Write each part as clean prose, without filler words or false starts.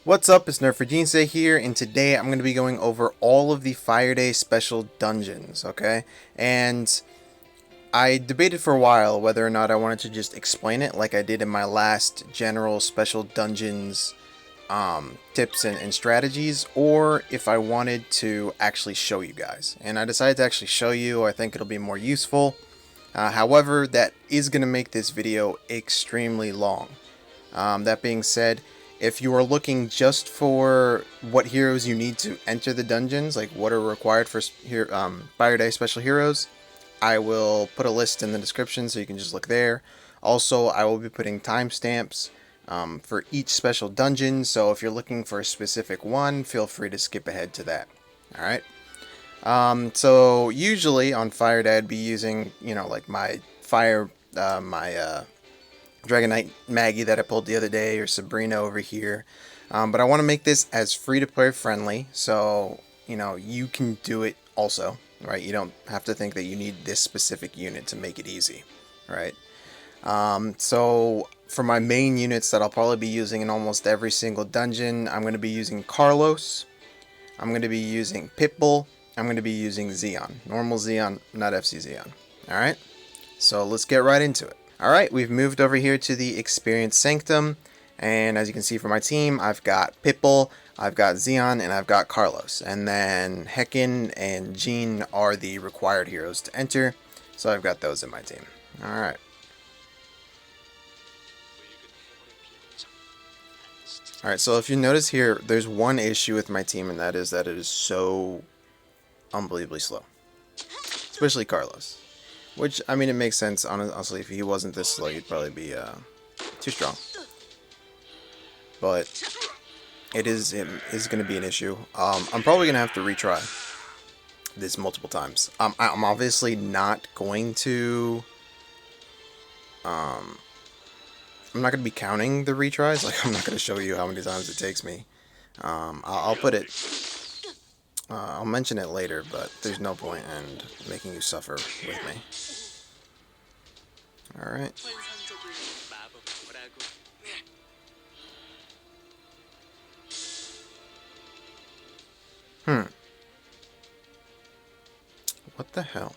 What's up, it's Nerf here, and today I'm going to be going over all of the Fire Day special dungeons, okay? And I debated for a while whether or not I wanted to just explain it like I did in my last general special dungeons tips and strategies, or if I wanted to actually show you guys. And I decided to actually show you. I think it'll be more useful. However, that is going to make this video extremely long. That being said, if you are looking just for what heroes you need to enter the dungeons, like what are required for Fire Day Special Heroes, I will put a list in the description so you can just look there. Also, I will be putting timestamps for each special dungeon, so if you're looking for a specific one, feel free to skip ahead to that. Alright? So usually on Fire Day I'd be using, like my Dragon Knight Magi that I pulled the other day, or Sabrina over here. But I want to make this as free-to-play friendly, so, you can do it also, right? You don't have to think that you need this specific unit to make it easy, right? So for my main units that I'll probably be using in almost every single dungeon, I'm going to be using Carlos, I'm going to be using Pitbull, I'm going to be using Zeon. Normal Zeon, not FC Zeon. Alright? So let's get right into it. Alright, we've moved over here to the Experience Sanctum, and as you can see from my team, I've got Pitbull, I've got Zeon, and I've got Carlos. And then Hekin and Jean are the required heroes to enter, so I've got those in my team. Alright. Alright, so if you notice here, there's one issue with my team, and that is that it is so unbelievably slow. Especially Carlos. Which, I mean, it makes sense, honestly. If he wasn't this slow, he'd probably be too strong. But it is going to be an issue. I'm probably going to have to retry this multiple times. I'm obviously not going to... I'm not going to be counting the retries. Like, I'm not going to show you how many times it takes me. I'll put it... I'll mention it later, but there's no point in making you suffer with me. Alright. What the hell?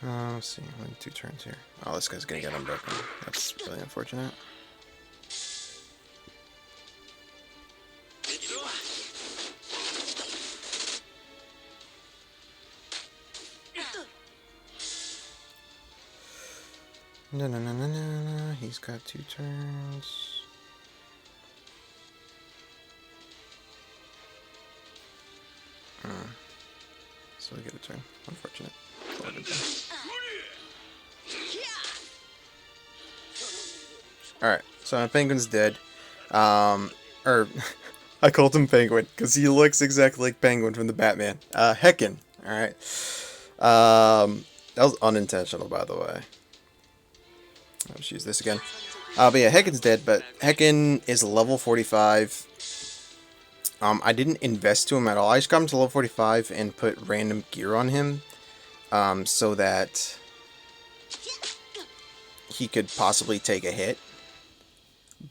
Let's see, only 2 turns here. Oh, this guy's gonna get unbroken. That's really unfortunate. No. He's got 2 turns. So we get a turn. Unfortunate. Alright, so my penguin's dead. I called him Penguin because he looks exactly like Penguin from the Batman. Hekin. Alright. That was unintentional, by the way. Let's use this again. But yeah, Hekin's dead, but Hekin is level 45. I didn't invest to him at all. I just got him to level 45 and put random gear on him, so that he could possibly take a hit.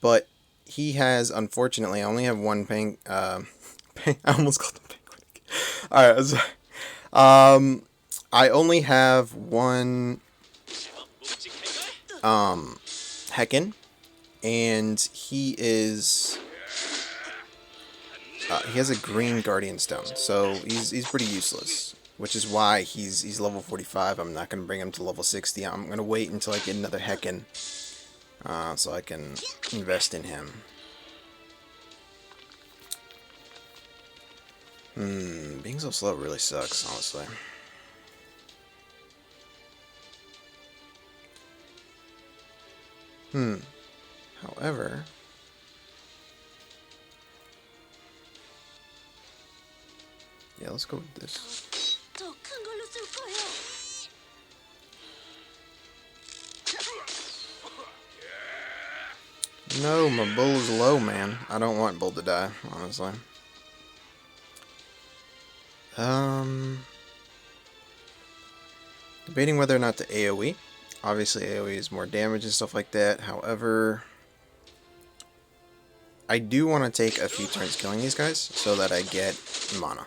But he has, unfortunately, I only have one I almost called him Penguin. Alright, I only have one Hekin, and he is he has a green guardian stone, so he's pretty useless, which is why he's level 45. I'm not going to bring him to level 60. I'm going to wait until I get another Hekin, so I can invest in him. Being so slow really sucks, honestly. However, yeah, let's go with this. No, my bull is low, man. I don't want bull to die, honestly. Debating whether or not to AoE. Obviously AoE is more damage and stuff like that. However, I do want to take a few turns killing these guys so that I get mana.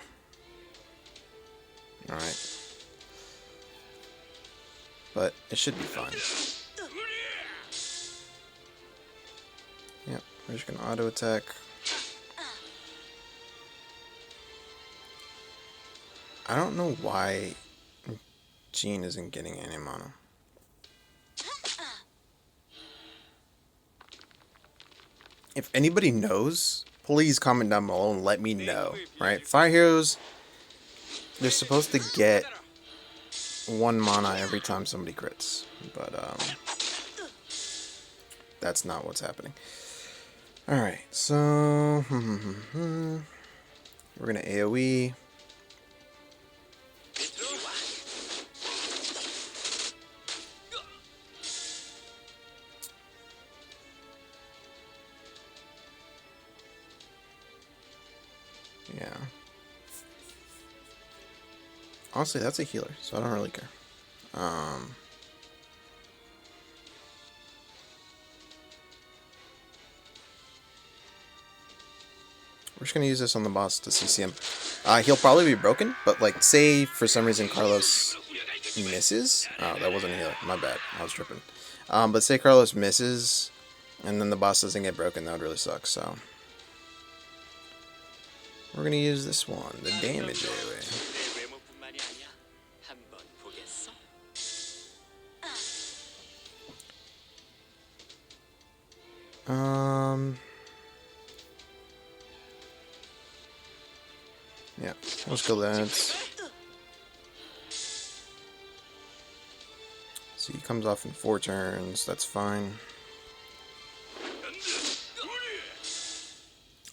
Alright. But it should be fine. Yep, we're just gonna auto attack. I don't know why Jean isn't getting any mana. If anybody knows, please comment down below and let me know. Right? Fire heroes, they're supposed to get 1 mana every time somebody crits. But that's not what's happening. Alright, so we're gonna AoE. Yeah. Honestly, that's a healer, so I don't really care. We're just gonna use this on the boss to CC him. He'll probably be broken, but like, say for some reason Carlos misses. Oh, that wasn't a healer. My bad. I was tripping. But say Carlos misses, and then the boss doesn't get broken. That would really suck. So we're gonna use this one, the damage anyway. Yeah, let's go that. So he comes off in 4 turns, that's fine.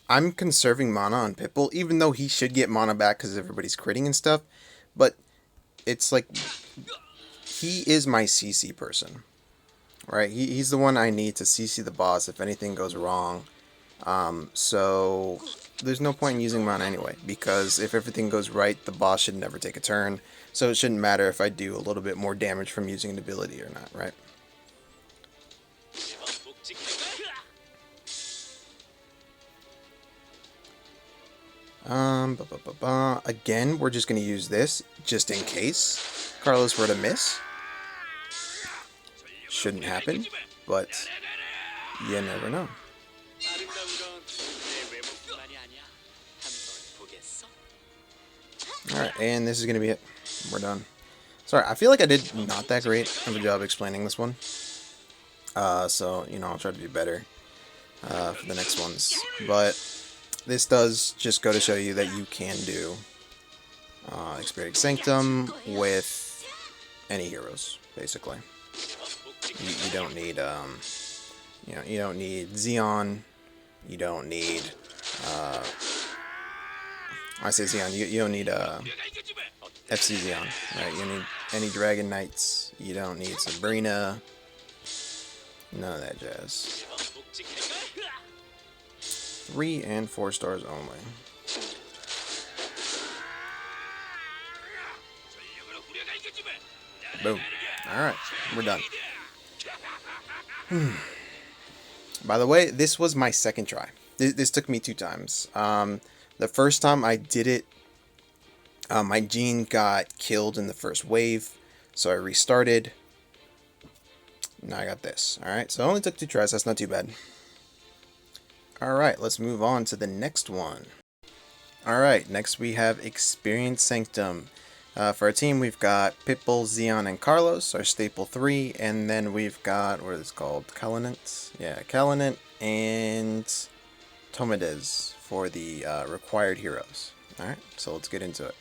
I'm conserving mana on Pitbull, even though he should get mana back because everybody's critting and stuff. But it's like, he is my CC person. Right? He's the one I need to CC the boss if anything goes wrong. So there's no point in using mana anyway, because if everything goes right, the boss should never take a turn. So it shouldn't matter if I do a little bit more damage from using an ability or not, right? Again, we're just going to use this just in case Carlos were to miss. Shouldn't happen, but you never know. Alright, and this is going to be it. We're done. Sorry, I feel like I did not that great of a job explaining this one. So, you know, I'll try to do better for the next ones. But this does just go to show you that you can do Experience Sanctum with any heroes, basically. You don't need, you know, you don't need Zeon. You don't need, I say Zeon, you don't need FC Zeon, right? You don't need any Dragon Knights. You don't need Sabrina. None of that jazz. 3 and 4 stars only. Boom. Alright, we're done. By the way, this was my second try. This took me 2 times. The first time I did it, my Jean got killed in the first wave, so I restarted. Now I got this. Alright, so it only took 2 tries, that's not too bad. Alright, let's move on to the next one. Alright, next we have Experience Sanctum. For our team, we've got Pitbull, Zeon, and Carlos, our staple 3, and then we've got, what is it called, kalinent? Yeah, kalinent and tomedes for the required heroes. Alright, so let's get into it.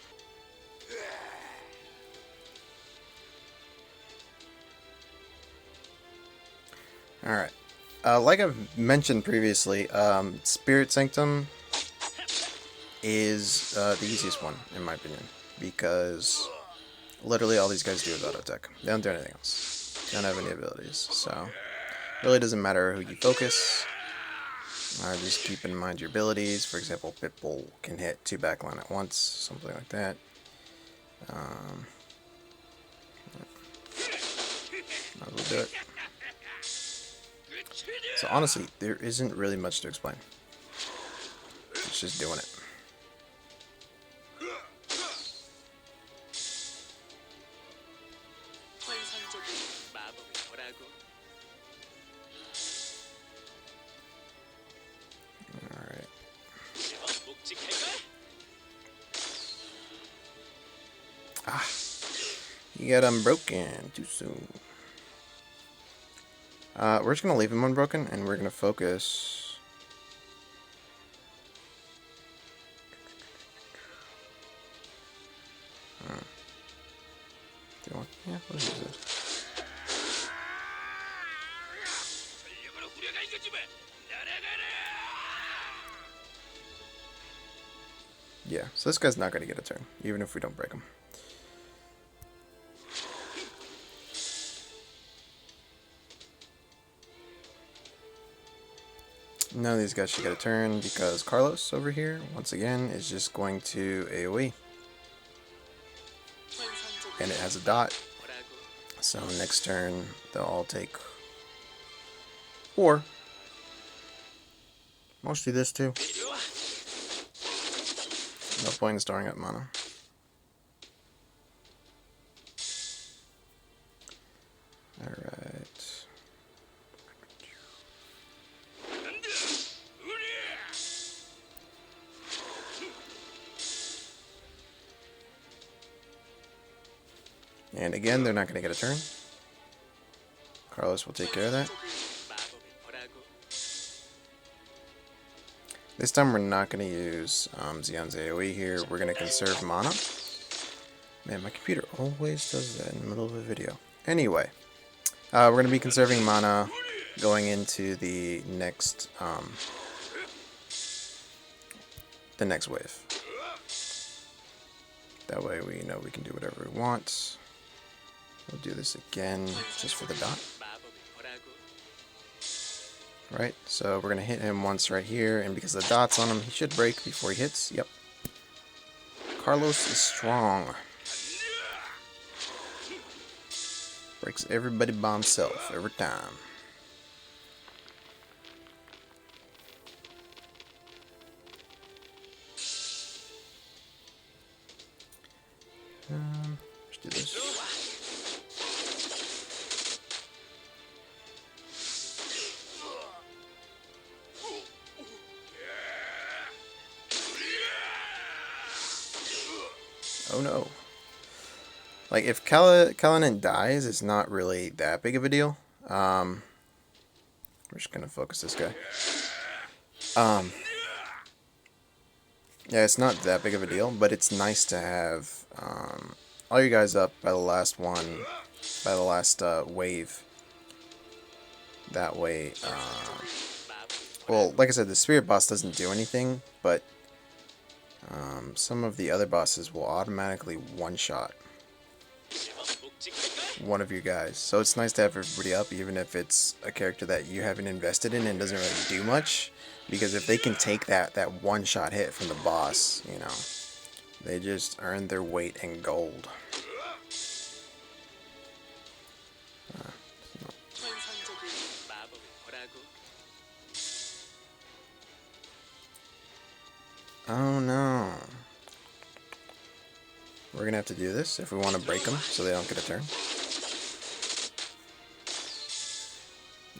Alright, like I've mentioned previously, Spirit Sanctum is the easiest one, in my opinion. Because literally all these guys do is auto attack. They don't do anything else. They don't have any abilities. So it really doesn't matter who you focus. Just keep in mind your abilities. For example, Pitbull can hit 2 backline at once, something like that. do it. So honestly, there isn't really much to explain. It's just doing it. Alright. Ah, you got unbroken too soon. We're just gonna leave him unbroken, and we're gonna focus. Yeah, what is this? Yeah, so this guy's not gonna get a turn, even if we don't break him. None of these guys should get a turn because Carlos over here, once again, is just going to AoE. And it has a dot. So next turn, they'll all take 4. Mostly this too. No point in starting up mana. Alright. And again, they're not going to get a turn. Carlos will take care of that. This time we're not going to use Zeon's AoE here. We're going to conserve mana. Man, my computer always does that in the middle of a video. Anyway, we're going to be conserving mana going into the next wave. That way we know we can do whatever we want. We'll do this again just for the dot. Right, so we're going to hit him once right here, and because the dot's on him, he should break before he hits. Yep. Carlos is strong. Breaks everybody by himself every time. Let's do this. Oh no. Like, if kalinent dies, it's not really that big of a deal. We're just gonna focus this guy. Yeah, it's not that big of a deal, but it's nice to have all you guys up by the last wave. That way, well, like I said, the spirit boss doesn't do anything, but some of the other bosses will automatically one-shot one of you guys. So it's nice to have everybody up, even if it's a character that you haven't invested in and doesn't really do much. Because if they can take that one-shot hit from the boss, you know, they just earn their weight in gold. Oh no. We're going to have to do this if we want to break them so they don't get a turn.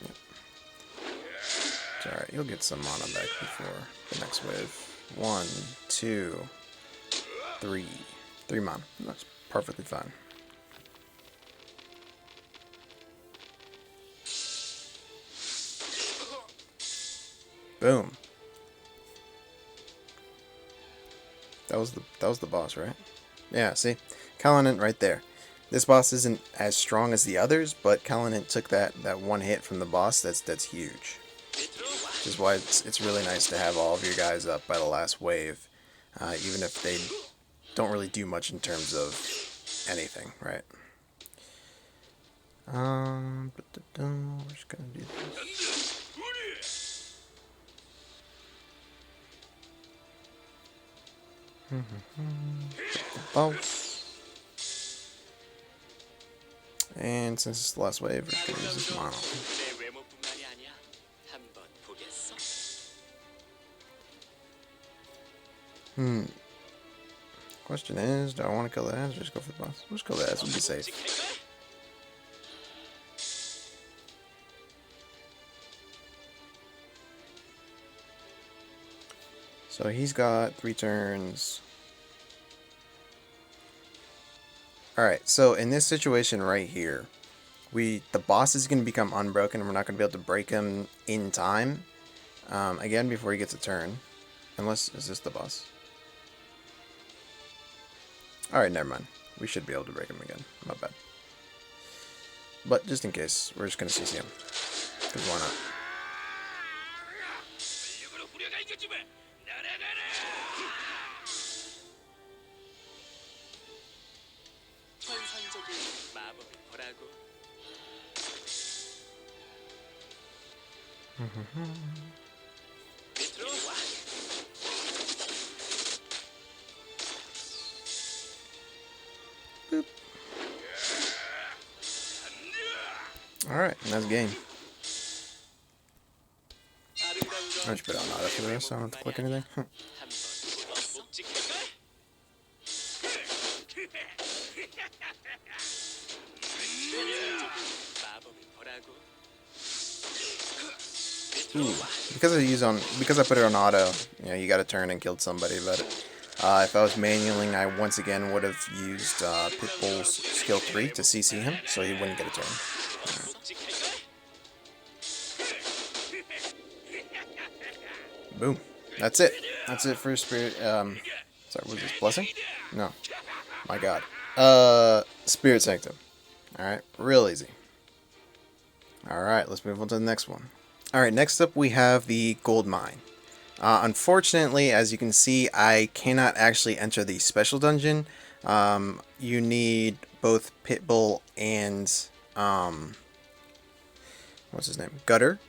Yep. It's alright, you'll get some mana back before the next wave. 1, 2, 3. 3 mana. That's perfectly fine. Boom. That was the boss, right? Yeah, see? Kalinent right there. This boss isn't as strong as the others, but Kalinent took that one hit from the boss. That's huge. Which is why it's really nice to have all of your guys up by the last wave, even if they don't really do much in terms of anything, right? We're just gonna do this. And since it's the last wave, we're just gonna use this mono. Question is, do I want to kill the ass or just go for the boss? Let's kill the ass, we'll be safe. So he's got 3 turns. Alright, so in this situation right here, the boss is going to become unbroken and we're not going to be able to break him in time. Again, before he gets a turn. Unless, is this the boss? Alright, never mind. We should be able to break him again. Not bad. But just in case, we're just going to CC him. Because why not? Boop. Alright, nice game. I just put on auto for this, so I don't have to click anything. Ooh, because I put it on auto, you know, you got to turn and killed somebody. But if I was manualing, I once again would have used Pitbull's skill 3 to CC him, so he wouldn't get a turn. Right. Boom. That's it. That's it for Spirit. Sorry, was this Blessing? No. My God. Spirit Sanctum. All right, real easy. All right, let's move on to the next one. Alright, next up we have the gold mine. Unfortunately, as you can see, I cannot actually enter the special dungeon. You need both Pitbull and, what's his name? Gutter.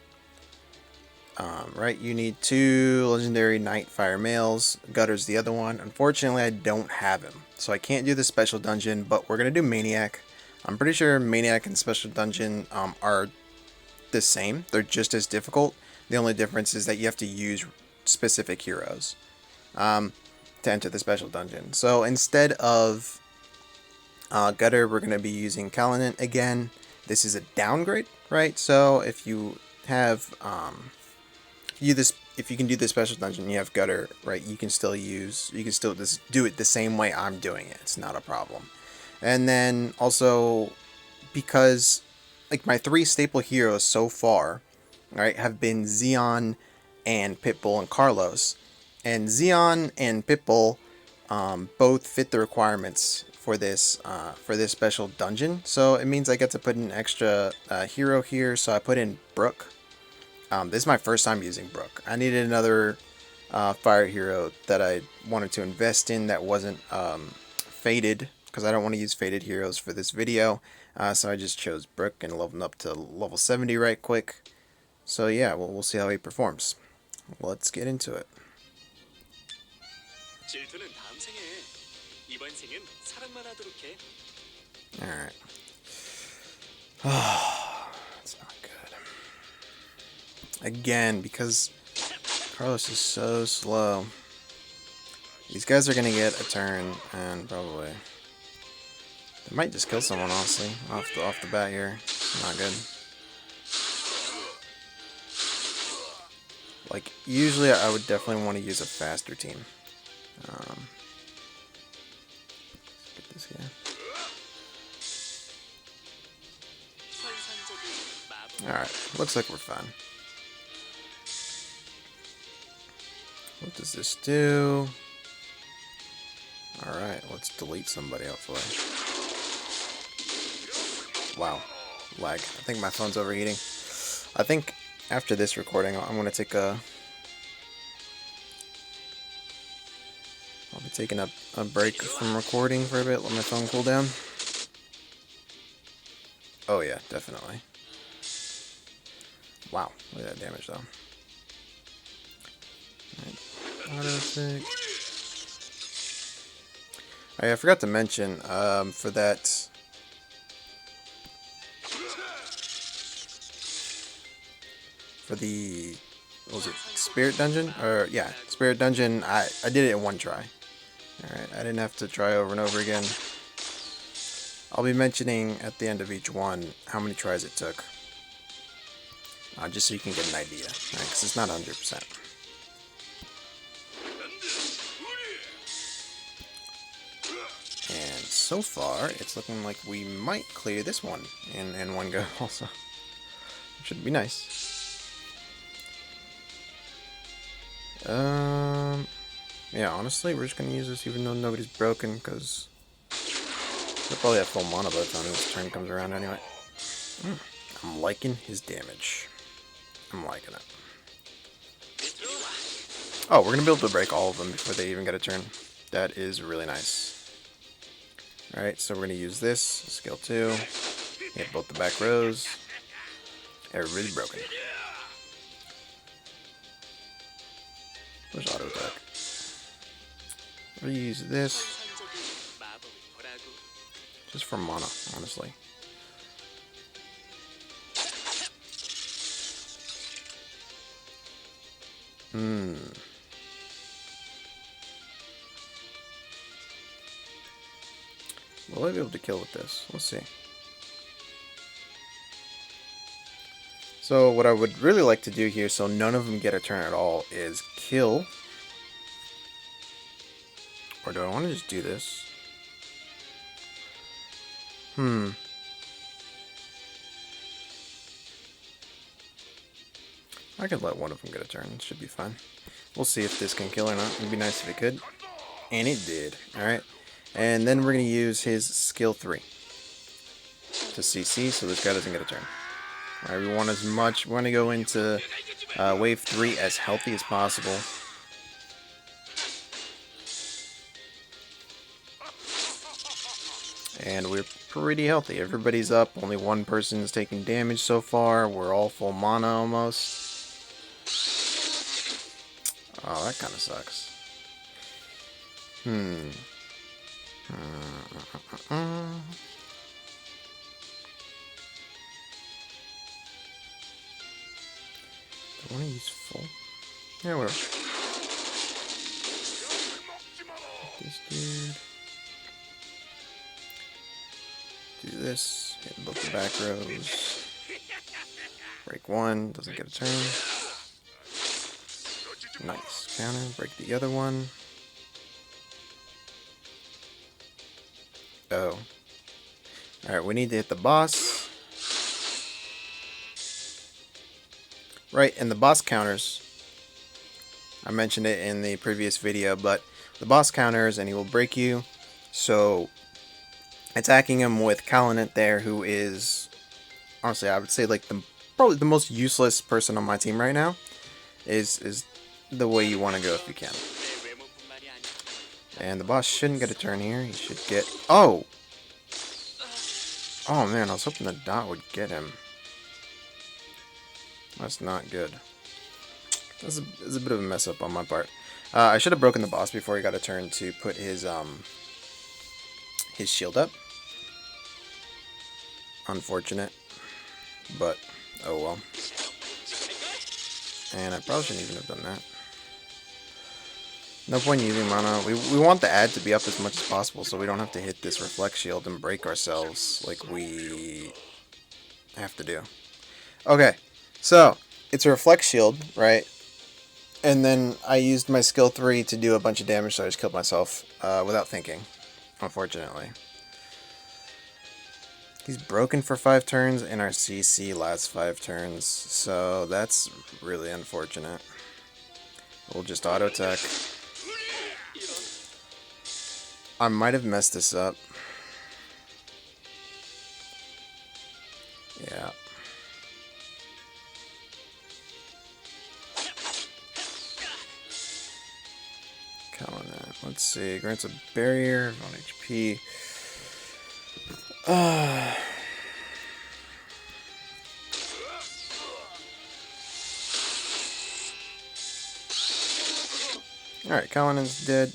Right, you need 2 legendary Nightfire males. Gutter's the other one. Unfortunately, I don't have him, so I can't do the special dungeon, but we're going to do Maniac. I'm pretty sure Maniac and special dungeon are the same. They're just as difficult. The only difference is that you have to use specific heroes to enter the special dungeon. So instead of Gutter, we're going to be using Kalinent again. This is a downgrade, right? So if you have if you can do the special dungeon, you have Gutter, right? You can still just do it the same way I'm doing it. It's not a problem. And then also, because like my 3 staple heroes so far, right, have been Zeon and Pitbull and Carlos. And Zeon and Pitbull both fit the requirements for this special dungeon. So it means I get to put an extra hero here. So I put in Brook. This is my first time using Brook. I needed another fire hero that I wanted to invest in that wasn't fated, because I don't want to use fated heroes for this video. So I just chose Brook and leveled up to level 70 right quick. So yeah, we'll see how he performs. Let's get into it. Alright. It's not good. Again, because Carlos is so slow. These guys are going to get a turn, and probably... They might just kill someone, honestly, off the bat here. Not good. Like, usually I would definitely want to use a faster team. Get this guy. Alright, looks like we're fine. What does this do? Alright, let's delete somebody, hopefully. Wow, lag. I think my phone's overheating. I think after this recording, I'm going to take a... I'll be taking a break from recording for a bit, let my phone cool down. Oh yeah, definitely. Wow, look at that damage though. Right. Auto-fix. Oh yeah, I forgot to mention, for that for the, what was it, Spirit Dungeon? Or, yeah, Spirit Dungeon, I did it in one try. Alright, I didn't have to try over and over again. I'll be mentioning at the end of each one how many tries it took. Just so you can get an idea, because it's not 100%. And so far, it's looking like we might clear this one in one go also. It should be nice. Yeah, honestly, we're just going to use this even though nobody's broken, because they'll probably have full mana by the time this turn comes around anyway. I'm liking his damage. I'm liking it. Oh, we're going to be able to break all of them before they even get a turn. That is really nice. Alright, so we're going to use this, skill 2, hit both the back rows. Everybody's broken. Where's auto attack? We'll use this just for mana, honestly. Will I be able to kill with this? We'll see. So what I would really like to do here, so none of them get a turn at all, is kill. Or do I want to just do this? I could let one of them get a turn. It should be fine. We'll see if this can kill or not. It'd be nice if it could. And it did. Alright. And then we're going to use his skill 3 to CC, so this guy doesn't get a turn. Alright, we want as much. We want to go into wave 3 as healthy as possible. And we're pretty healthy. Everybody's up. Only one person is taking damage so far. We're all full mana almost. Oh, that kind of sucks. Do I want to use full? Yeah, whatever. This dude. Do this. Hit both the back rows. Break one. Doesn't get a turn. Nice. Counter. Break the other one. Oh. Alright, we need to hit the boss. Right, and the boss counters. I mentioned it in the previous video, but the boss counters and he will break you. So, attacking him with Kalinent there, who is, honestly, I would say like probably the most useless person on my team right now, is the way you want to go if you can. And the boss shouldn't get a turn here. He should get... Oh! Oh man, I was hoping the dot would get him. That's not good. This is a bit of a mess up on my part. I should have broken the boss before he got a turn to put his shield up. Unfortunate. But, oh well. And I probably shouldn't even have done that. No point using mana. We want the ad to be up as much as possible so we don't have to hit this reflect shield and break ourselves like we have to do. Okay, so it's a reflect shield, right? And then I used my skill 3 to do a bunch of damage, so I just killed myself without thinking, unfortunately. He's broken for 5 turns, and our CC lasts 5 turns, so that's really unfortunate. We'll just auto attack. I might have messed this up. Yeah. Kalinent. Let's see. Grants a barrier, 1 HP. Alright, Kalinent's dead.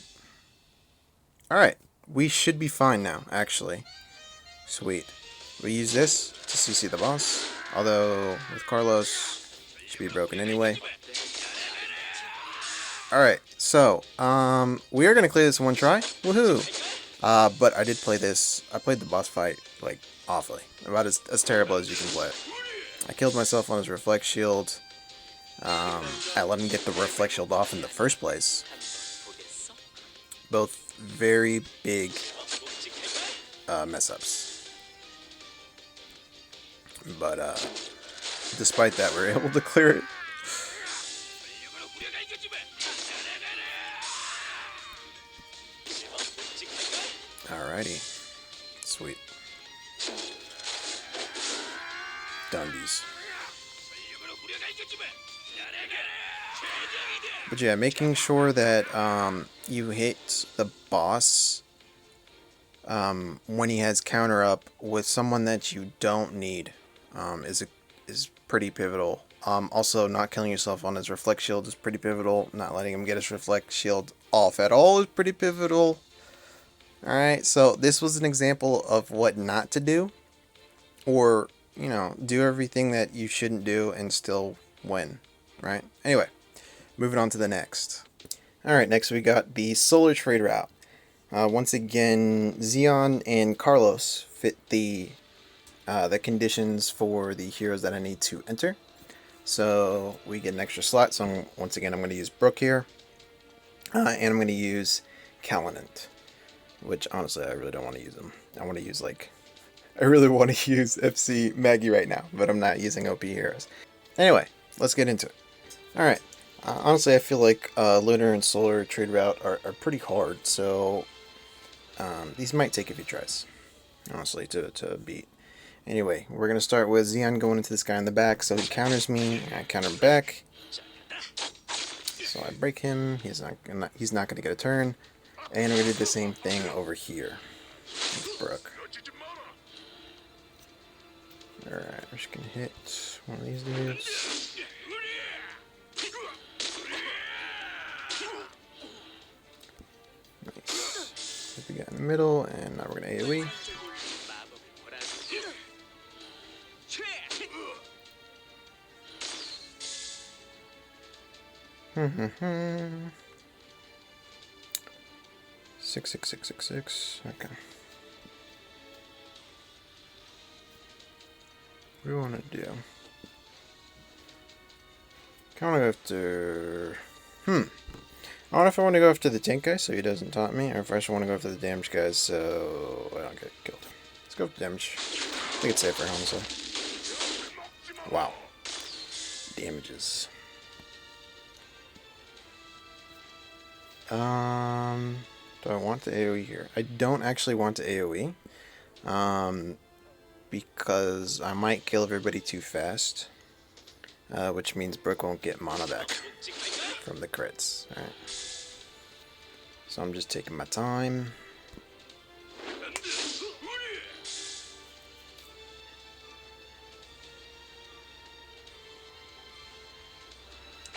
Alright, we should be fine now, actually. Sweet. We use this to CC the boss. Although, with Carlos, Should be broken anyway. Alright, so, we are going to clear this in one try. Woohoo! But I did play this. I played the boss fight, like, awfully. About as terrible as you can play it. I killed myself on his reflect shield. I let him get the reflect shield off in the first place. Both very big mess-ups. But, despite that, we were able to clear it. Alrighty. Sweet. Dundies. But yeah, making sure that you hit the boss when he has counter up with someone that you don't need is pretty pivotal. Also, not killing yourself on his reflect shield is pretty pivotal. Not letting him get his reflect shield off at all is pretty pivotal. Alright, so this was an example of what not to do. Or, you know, do everything that you shouldn't do and still win. Right? Anyway, moving on to the next. Alright, next we got the Solar Trade route. Once again, Zeon and Carlos fit the conditions for the heroes that I need to enter. So we get an extra slot. So once again, I'm going to use Brook here. And I'm going to use Kalinent. Which, honestly, I really don't want to use them. I want to use, like... I really want to use FC Magi right now, but I'm not using OP heroes. Anyway, let's get into it. Alright. Honestly, I feel like Lunar and Solar Trade route are pretty hard, so... these might take a few tries, honestly, to beat. Anyway, we're going to start with Zeon going into this guy in the back, so he counters me, I counter him back. So I break him, he's not going to get a turn. And we're going to do the same thing over here with Brook. Alright, we're just going to hit one of these dudes. Nice. Hit the guy in the middle, and now we're going to AoE. Six. Okay. What do we want to do? I want to go after... I don't know if I want to go after the tank guy so he doesn't taunt me, or if I just want to go after the damage guys so I don't get killed. Let's go for damage. I think it's safer, honestly. Wow. Damages. Do I want the AoE here? I don't actually want the AoE. Because I might kill everybody too fast. Which means Brook won't get mana back from the crits. Alright. So I'm just taking my time.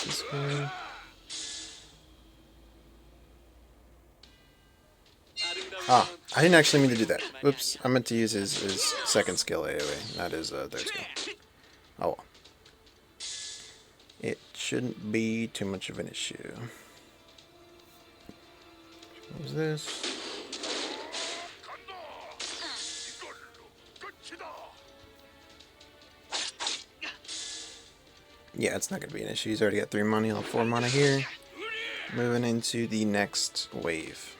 This way. Ah, I didn't actually mean to do that. Whoops, I meant to use his second skill AoE, not his third skill. Oh well. It shouldn't be too much of an issue. Use this. Yeah, it's not going to be an issue. He's already got 3 mana, he'll have 4 mana here. Moving into the next wave.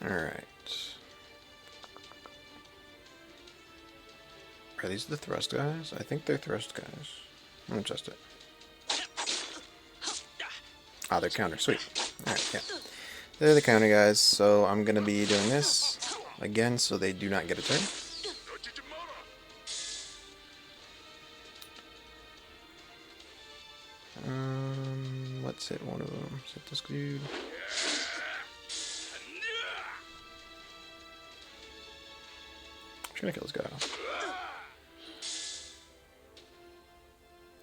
Alright. Are these the thrust guys? I think they're thrust guys. I'm gonna test it. Ah, they're counter. Sweet. Alright, yeah. They're the counter guys, so I'm gonna be doing this again so they do not get a turn. Let's hit one of them. Hit this dude. I'm trying to kill this guy off.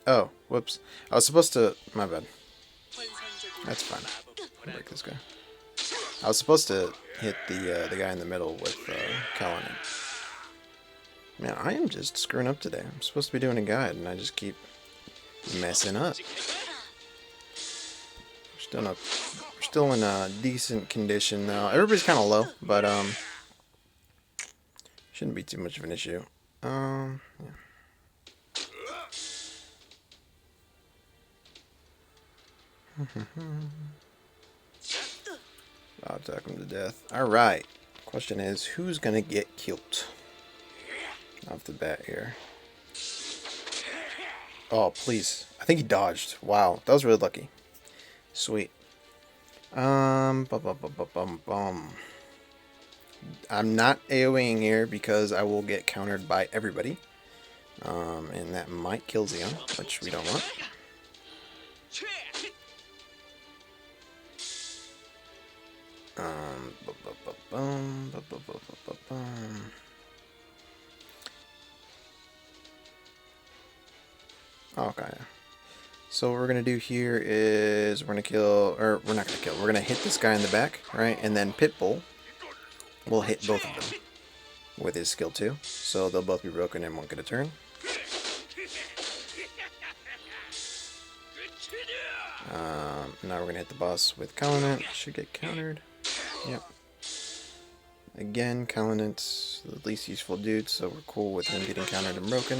Oh, whoops. I was supposed to... My bad. That's fine. I'll break this guy. I was supposed to hit the guy in the middle with kalinent. Man, I am just screwing up today. I'm supposed to be doing a guide, and I just keep messing up. We're still in a decent condition now. Everybody's kind of low, but shouldn't be too much of an issue. Yeah. I'll attack him to death. Alright. Question is, who's gonna get killed? Off the bat here. Oh, please. I think he dodged. Wow, that was really lucky. Sweet. I'm not AoEing here because I will get countered by everybody. And that might kill Zeon, which we don't want. Okay. So what we're gonna do here is we're gonna kill, or we're not gonna kill. We're gonna hit this guy in the back, right? And then Pitbull will hit both of them with his skill 2. So they'll both be broken and won't get a turn. Now we're gonna hit the boss with kalinent. Should get countered. Yep. Again, kalinent's the least useful dude, so we're cool with him getting countered and broken.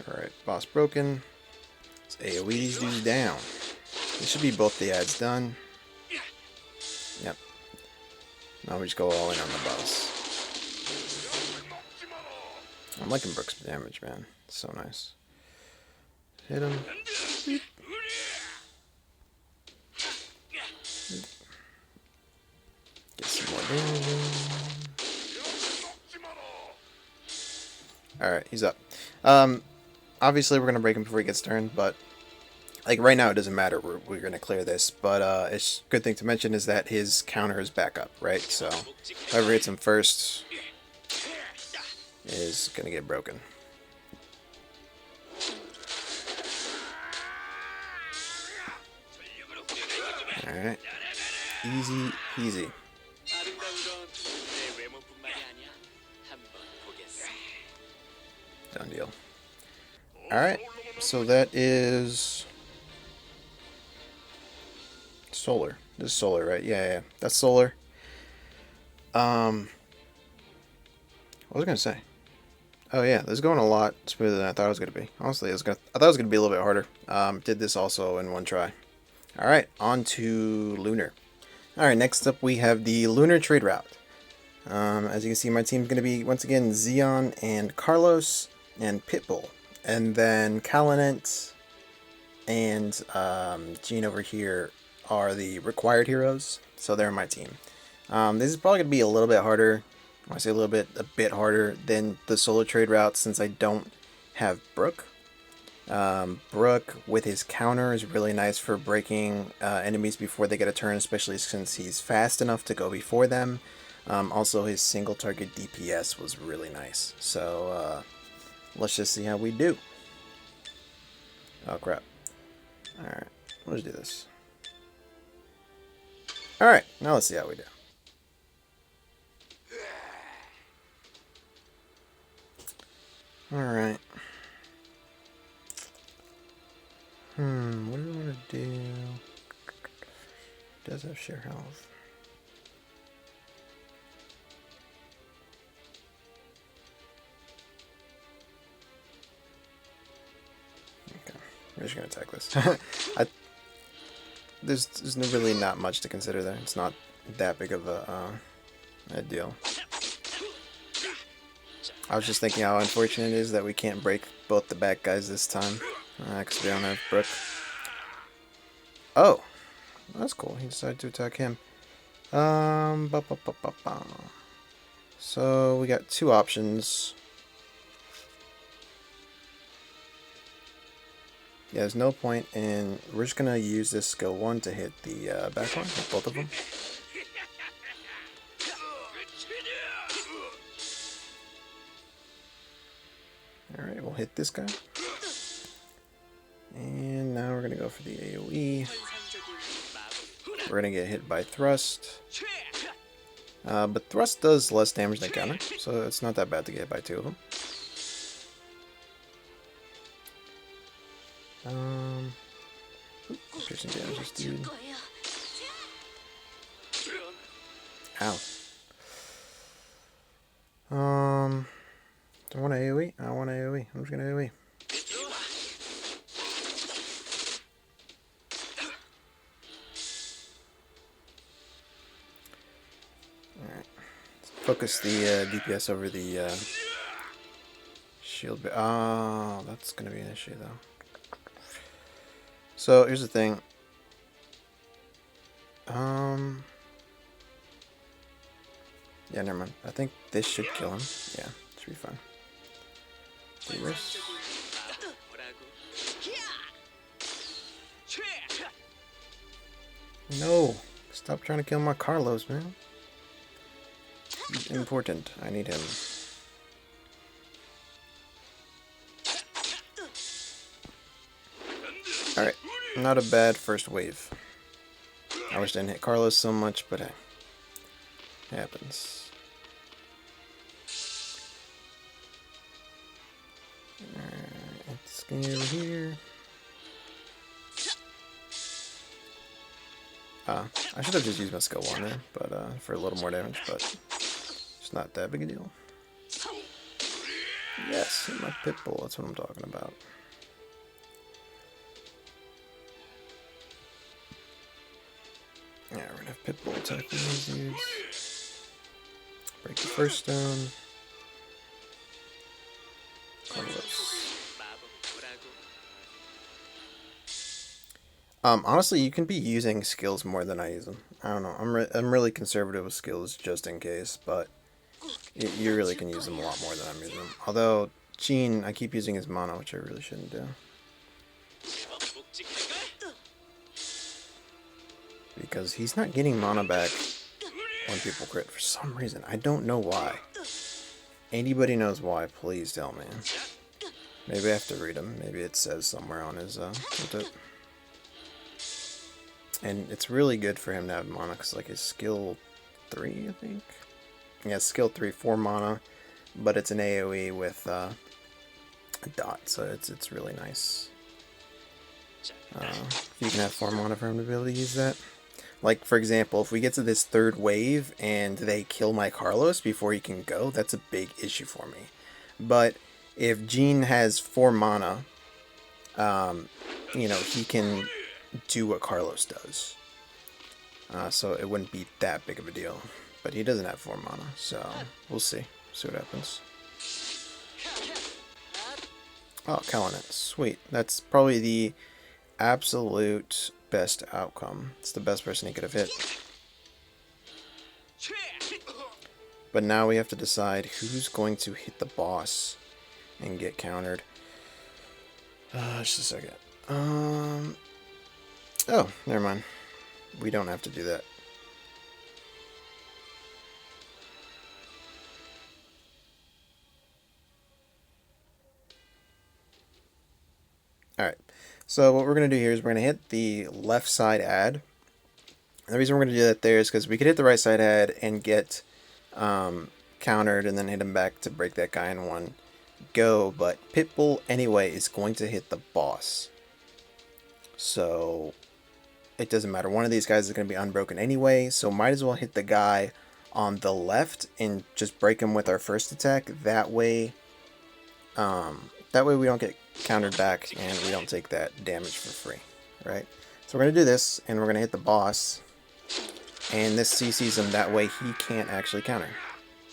Alright, boss broken. Let's AoE these dudes down. This should be both the ads done. Yep. Now we just go all in on the boss. I'm liking Brooks' damage, man. It's so nice. Hit him. Beep. Get some more damage in. Alright, he's up. Obviously we're going to break him before he gets turned, but like right now it doesn't matter. We're going to clear this, but it's a good thing to mention is that his counter is back up, right? So whoever hits him first is going to get broken. Alright. Easy peasy. Done deal. Alright, so that is solar. This is solar, right? Yeah, that's solar. What was I gonna say? Oh yeah, this is going a lot smoother than I thought it was gonna be. Honestly, I thought it was gonna be a little bit harder. Did this also in one try. Alright, on to Lunar. Alright, next up we have the Lunar Trade route. As you can see, my team's going to be, once again, Zeon and Carlos and Pitbull. And then kalinent and Gene over here are the required heroes, so they're my team. This is probably going to be a little bit harder, when I say a bit harder than the solo trade route since I don't have Brook. Brook with his counter is really nice for breaking enemies before they get a turn, especially since he's fast enough to go before them. Also, his single target DPS was really nice. So let's just see how we do. Oh crap. Alright, let's do this. Alright, now let's see how we do. Alright. What do we want to do? Does have share health. Okay, we're just gonna attack this. There's really not much to consider there. It's not that big of a deal. I was just thinking how unfortunate it is that we can't break both the back guys this time. Because we don't have Brook. Oh! That's cool. He decided to attack him. So, we got two options. Yeah, there's no point in... We're just going to use this skill 1 to hit the back one, hit both of them. Alright, we'll hit this guy. And now we're going to go for the AoE. We're going to get hit by thrust. But thrust does less damage than counter, so it's not that bad to get by 2 of them. Piercing damage, dude. Ow. Do I want to AoE? I want to AoE. I'm just gonna AoE. Alright. Focus the DPS over the shield. Oh, that's gonna be an issue though. So here's the thing. Yeah, never mind. I think this should kill him. Yeah, should be fine. Do this. No! Stop trying to kill my Carlos, man. He's important. I need him. Alright, not a bad first wave. I wish I didn't hit Carlos so much, but hey. It happens. Alright, it's going over here. I should have just used my skill 1 there, but for a little more damage, but it's not that big a deal. Yes, hit my pitbull, that's what I'm talking about. Yeah, we're gonna have pitbull attacking these dudes. Break the first stone. Honestly, you can be using skills more than I use them. I don't know. I'm really conservative with skills just in case, but you really can use them a lot more than I'm using them. Although, Gene, I keep using his mana, which I really shouldn't do. Because he's not getting mana back when people crit for some reason. I don't know why. Anybody knows why, please tell me. Maybe I have to read him. Maybe it says somewhere on his and it's really good for him to have mana, because like his skill 3, I think? Yeah, skill 3, 4 mana, but it's an AoE with a dot, so it's really nice. If you can have 4 mana for him to be able to use that. Like, for example, if we get to this 3rd wave and they kill my Carlos before he can go, that's a big issue for me. But if Gene has 4 mana, you know, he can do what Carlos does. So it wouldn't be that big of a deal. But he doesn't have 4 mana, so we'll see. See what happens. Oh, kalinent. Sweet. That's probably the absolute best outcome. It's the best person he could have hit. But now we have to decide who's going to hit the boss and get countered. Just a second. Oh, never mind. We don't have to do that. Alright, so what we're going to do here is we're going to hit the left side add. And the reason we're going to do that there is because we could hit the right side add and get countered and then hit him back to break that guy in one go, but Pitbull anyway is going to hit the boss. So it doesn't matter. One of these guys is going to be unbroken anyway, so might as well hit the guy on the left and just break him with our first attack. That way we don't get countered back and we don't take that damage for free, right? So we're going to do this, and we're going to hit the boss, and this CCs him, that way he can't actually counter.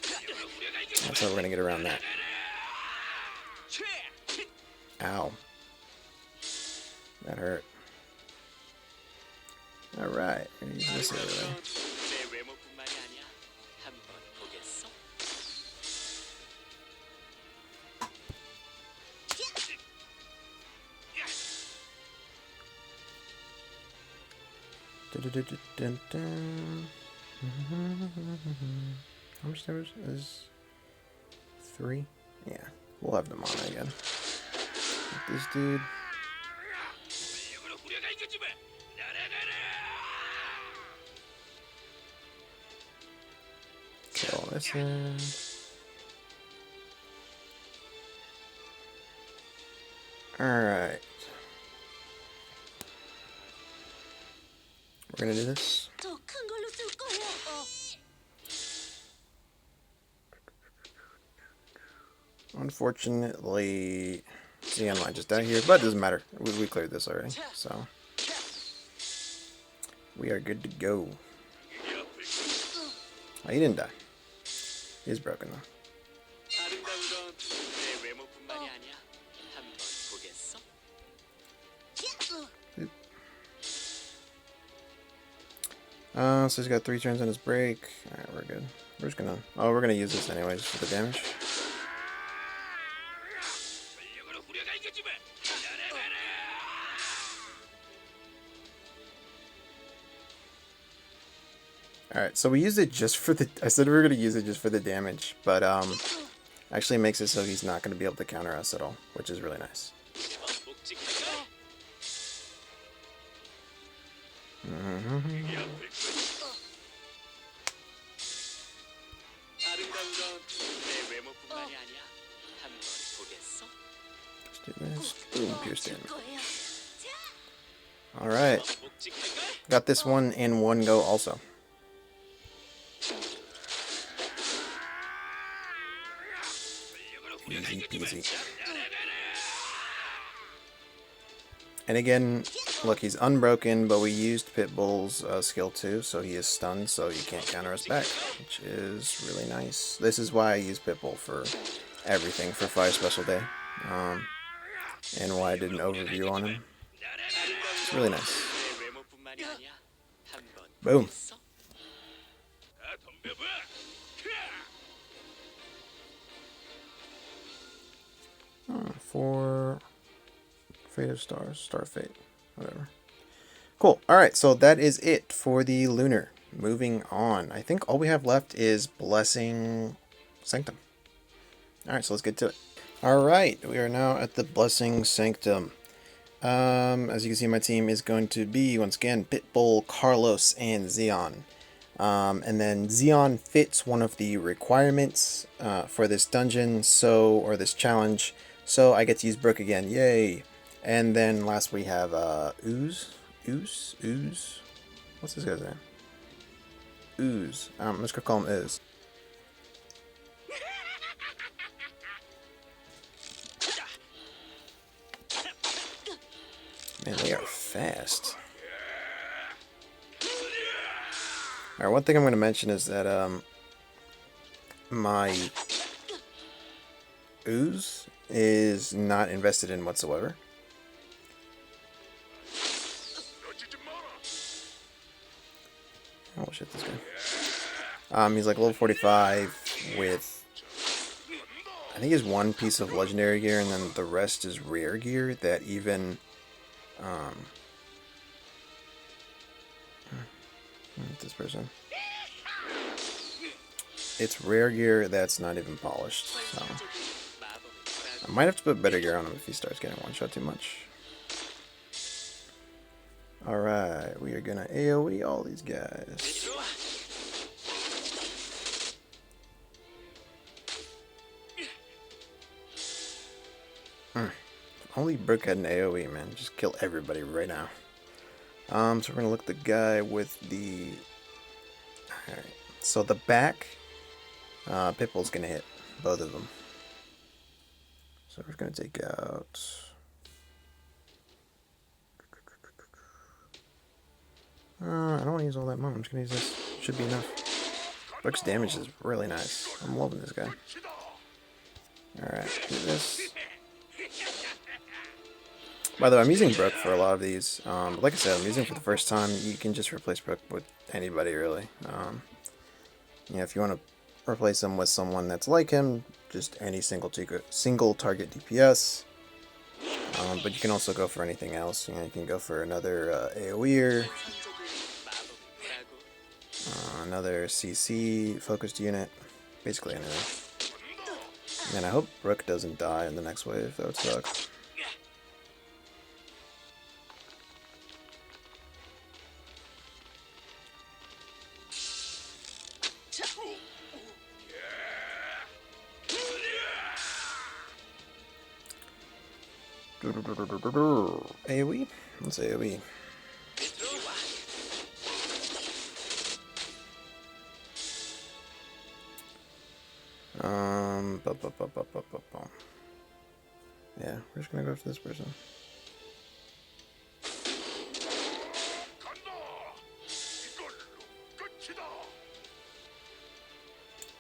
That's how we're going to get around that. Ow. That hurt. Alright, we're going to use this the other way. How much damage is 3? Yeah, we'll have them on again. Hit this dude. listen. Alright. We're gonna do this. Unfortunately, Zeon might just die here, but it doesn't matter. We cleared this already, so we are good to go. Oh, he didn't die. He's broken though. So he's got 3 turns on his break. Alright, we're good. We're just gonna... Oh, we're gonna use this anyway, just for the damage. Alright, so we used it just for the... I said we were gonna use it just for the damage, but, actually makes it so he's not gonna be able to counter us at all, which is really nice. Let's do this. Boom, pierce damage. Alright. Got this one in one go also. Easy peasy. And again, look, he's unbroken, but we used Pitbull's skill too, so he is stunned, so he can't counter us back, which is really nice. This is why I use Pitbull for everything for Fire Special Day, and why I did an overview on him. It's really nice. Boom. For Fate of Stars, Star Fate, whatever. Cool. Alright, so that is it for the Lunar. Moving on. I think all we have left is Blessing Sanctum. Alright, so let's get to it. Alright, we are now at the Blessing Sanctum. As you can see, my team is going to be, once again, Pitbull, Carlos, and Zeon. And then Zeon fits one of the requirements for this dungeon, or this challenge, so I get to use Brook again. Yay! And then last we have Ooze. What's this guy's name? Ooze. I'm just gonna call him Ooze. Man, they are fast. Alright, one thing I'm going to mention is that my Ooze is not invested in whatsoever. Oh shit, this guy. He's like level 45 with, I think he's one piece of legendary gear, and then the rest is rare gear that even, this person. It's rare gear that's not even polished, so I might have to put better gear on him if he starts getting one shot too much. Alright, we are gonna AoE all these guys. Only Brook had an AoE, man. Just kill everybody right now. So we're gonna look at the guy with the... Alright, so the back, Pitbull's gonna hit both of them. So we're gonna take out... I don't want to use all that money. I'm just gonna use this. Should be enough. Brook's damage is really nice. I'm loving this guy. Alright, do this. By the way, I'm using Brook for a lot of these. Like I said, I'm using it for the first time. You can just replace Brook with anybody, really. If you want to replace him with someone that's like him, just any single target DPS. But you can also go for anything else. You can go for another AoE'er, another CC focused unit, basically anything. And I hope Brook doesn't die in the next wave. That would suck. AoE? Let's AoE. Yeah, we're just gonna go after this person.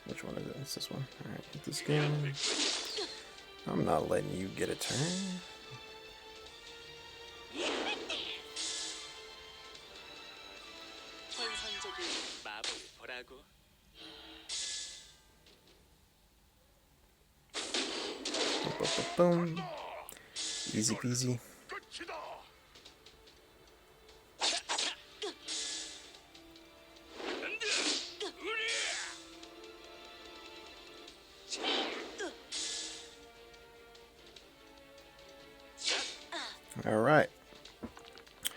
Which one is it? It's this one. Alright, hit this game. I'm not letting you get a turn. Boom. Easy peasy. Alright.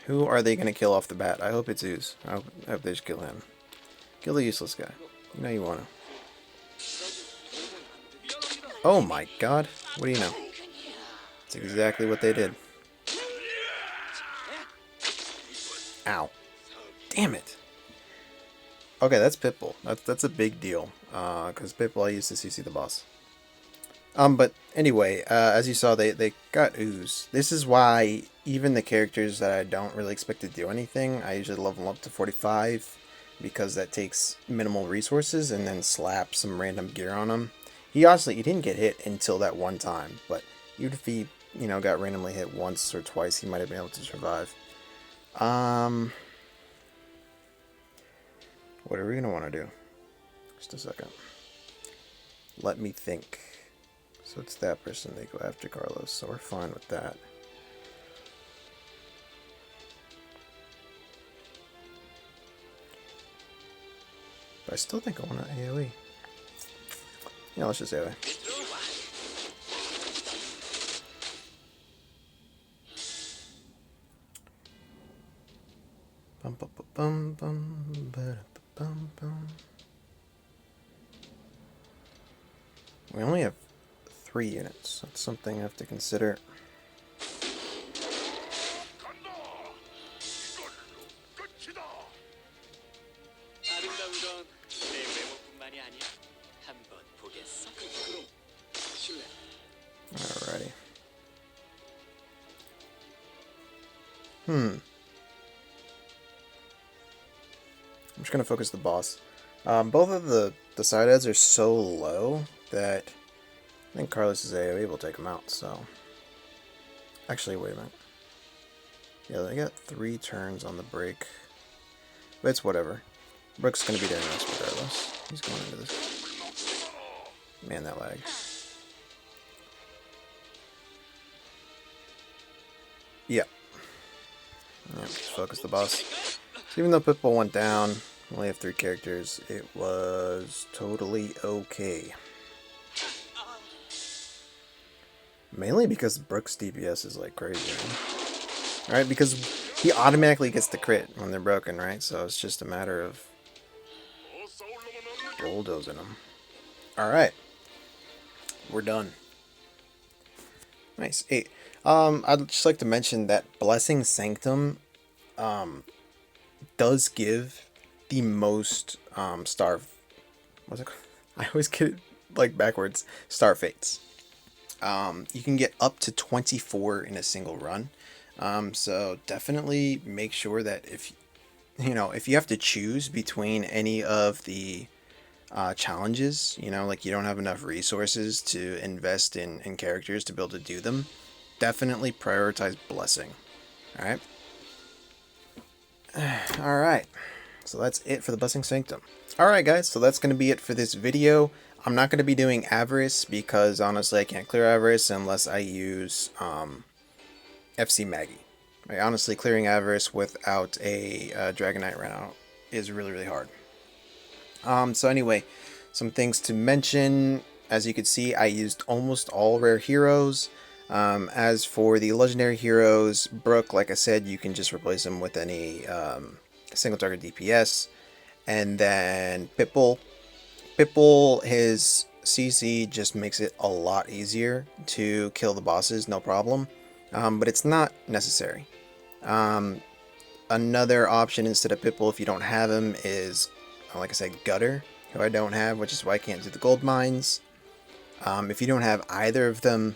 Who are they going to kill off the bat? I hope it's Zeus. I hope they just kill him. Kill the useless guy. You know you want to. Oh my god. What do you know? It's exactly what they did. Ow. Damn it. Okay, that's pitbull. That's a big deal. Because pitbull I used to CC the boss. But anyway, as you saw, they got ooze. This is why even the characters that I don't really expect to do anything, I usually level them up to 45 because that takes minimal resources and then slap some random gear on them. He didn't get hit until that one time, but even if he, got randomly hit once or twice, he might have been able to survive. What are we gonna want to do? Just a second. Let me think. So it's that person they go after Carlos, so we're fine with that. But I still think I want to AoE. Yeah, let's just AoE. Bum, bum, bum, bum, bum, bum, bum. We only have 3 units. That's something I have to consider. Alrighty. I'm just gonna focus the boss. Both of the side heads are so low that I think Carlos is AoE will take him out, so... Actually, wait a minute. Yeah, they got 3 turns on the break. But it's whatever. Brook's gonna be doing this regardless. He's going into this. Man, that lag. Yeah. Yeah, just focus the boss. So even though Pitbull went down, we only have 3 characters, it was totally okay. Mainly because Brook's DPS is like crazy. Alright, because he automatically gets the crit when they're broken, right? So it's just a matter of bulldozing them. Alright. We're done. Nice. 8. I'd just like to mention that Blessing Sanctum does give the most star... What's it called? I always get it like backwards. Star fates. You can get up to 24 in a single run. So definitely make sure that if you have to choose between any of the challenges, like you don't have enough resources to invest in characters to be able to do them, definitely prioritize Blessing. Alright? Alright. So that's it for the Blessing Sanctum. Alright guys, so that's going to be it for this video. I'm not going to be doing Avarice because honestly I can't clear Avarice unless I use FC Magi. Right? Honestly, clearing Avarice without a Dragon Knight right now is really, really hard. So anyway, some things to mention. As you can see, I used almost all rare heroes. As for the legendary heroes, Brook, like I said, you can just replace him with any single target DPS. And then Pitbull. Pitbull, his CC just makes it a lot easier to kill the bosses, no problem. but it's not necessary. Another option instead of pitbull, if you don't have him, is, like I said, gutter, who I don't have, which is why I can't do the gold mines. If you don't have either of them,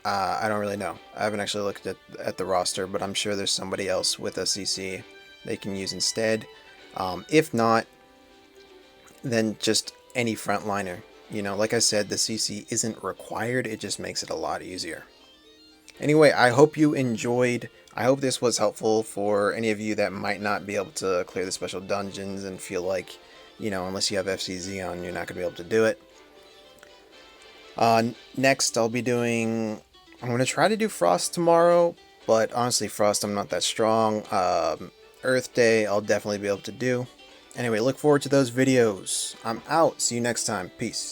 I don't really know. I haven't actually looked at the roster, but I'm sure there's somebody else with a CC they can use instead. If not, then just any frontliner. You know, like I said, the CC isn't required, it just makes it a lot easier. Anyway, I hope you enjoyed. I hope this was helpful for any of you that might not be able to clear the special dungeons and feel like, you know, unless you have FC Zeon, you're not going to be able to do it. Next, I'll be doing... I'm going to try to do Frost tomorrow, but honestly, Frost, I'm not that strong. Earth Day, I'll definitely be able to do. Anyway, look forward to those videos. I'm out. See you next time. Peace.